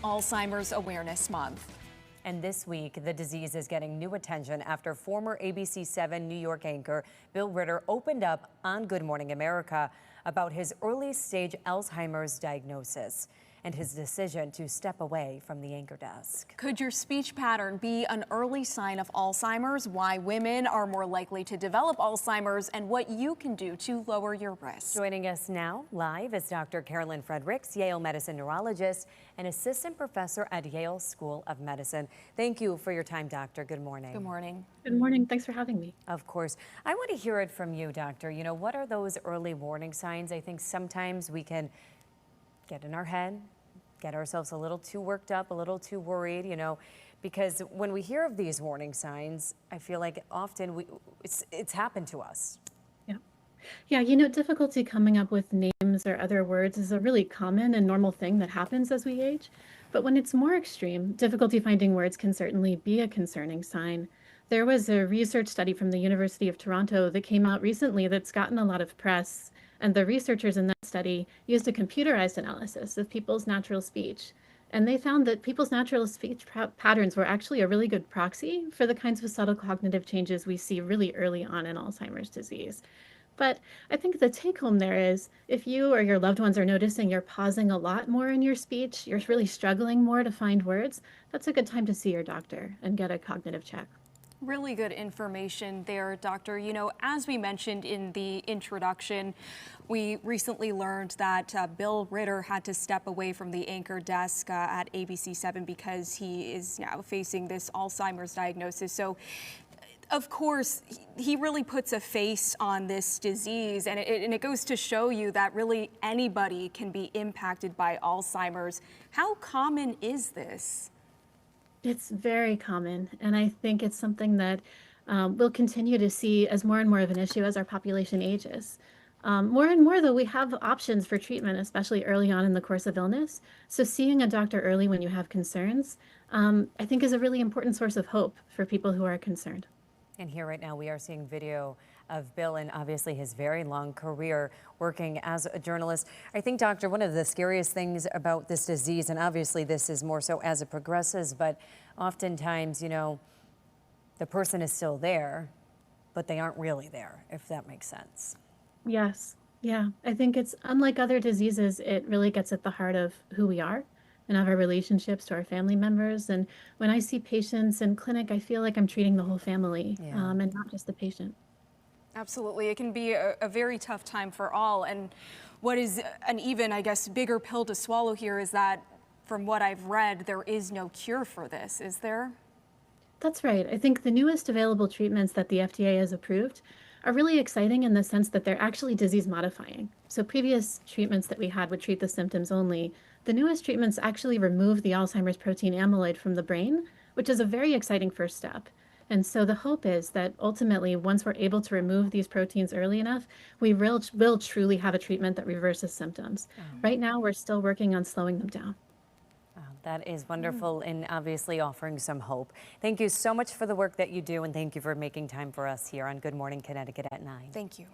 Alzheimer's Awareness Month. And this week, the disease is getting new attention after former ABC7 New York anchor Bill Ritter opened up on Good Morning America about his early stage Alzheimer's diagnosis and his decision to step away from the anchor desk. Could your speech pattern be an early sign of Alzheimer's? Why women are more likely to develop Alzheimer's and what you can do to lower your risk. Joining us now live is Dr. Carolyn Fredericks, Yale Medicine neurologist and assistant professor at Yale School of Medicine. Thank you for your time, doctor. Good morning. Good morning. Good morning. Thanks for having me. Of course. I want to hear it from you, doctor. You know, what are those early warning signs? I think sometimes we can get in our head, get ourselves a little too worked up, a little too worried, you know, because when we hear of these warning signs, I feel like often it's happened to us. Yeah, you know, difficulty coming up with names or other words is a really common and normal thing that happens as we age. But when it's more extreme, difficulty finding words can certainly be a concerning sign. There was a research study from the University of Toronto that came out recently that's gotten a lot of press. And the researchers in that study used a computerized analysis of people's natural speech. And they found that people's natural speech patterns were actually a really good proxy for the kinds of subtle cognitive changes we see really early on in Alzheimer's disease. But I think the take home there is if you or your loved ones are noticing you're pausing a lot more in your speech, you're really struggling more to find words, that's a good time to see your doctor and get a cognitive check. Really good information there, Doctor. You know, as we mentioned in the introduction, we recently learned that Bill Ritter had to step away from the anchor desk at ABC7 because he is now facing this Alzheimer's diagnosis. So, of course, he really puts a face on this disease, and it goes to show you that really anybody can be impacted by Alzheimer's. How common is this? It's very common, and I think it's something that we'll continue to see as more and more of an issue as our population ages. More and more, though, we have options for treatment, especially early on in the course of illness. So seeing a doctor early when you have concerns, I think is a really important source of hope for people who are concerned. And here right now we are seeing video of Bill and obviously his very long career working as a journalist. I think, doctor, one of the scariest things about this disease, and obviously this is more so as it progresses, but oftentimes, you know, the person is still there, but they aren't really there, if that makes sense. Yes. Yeah. I think it's unlike other diseases, it really gets at the heart of who we are and of our relationships to our family members. And when I see patients in clinic, I feel like I'm treating the whole family and not just the patient. Absolutely. It can be a very tough time for all. And what is an even, I guess, bigger pill to swallow here is that, from what I've read, there is no cure for this, is there? That's right. I think the newest available treatments that the FDA has approved are really exciting in the sense that they're actually disease modifying. So previous treatments that we had would treat the symptoms only. The newest treatments actually remove the Alzheimer's protein amyloid from the brain, which is a very exciting first step. And so the hope is that ultimately, once we're able to remove these proteins early enough, we will truly have a treatment that reverses symptoms. Right now, we're still working on slowing them down. That is wonderful and obviously offering some hope. Thank you so much for the work that you do, and thank you for making time for us here on Good Morning Connecticut at 9. Thank you.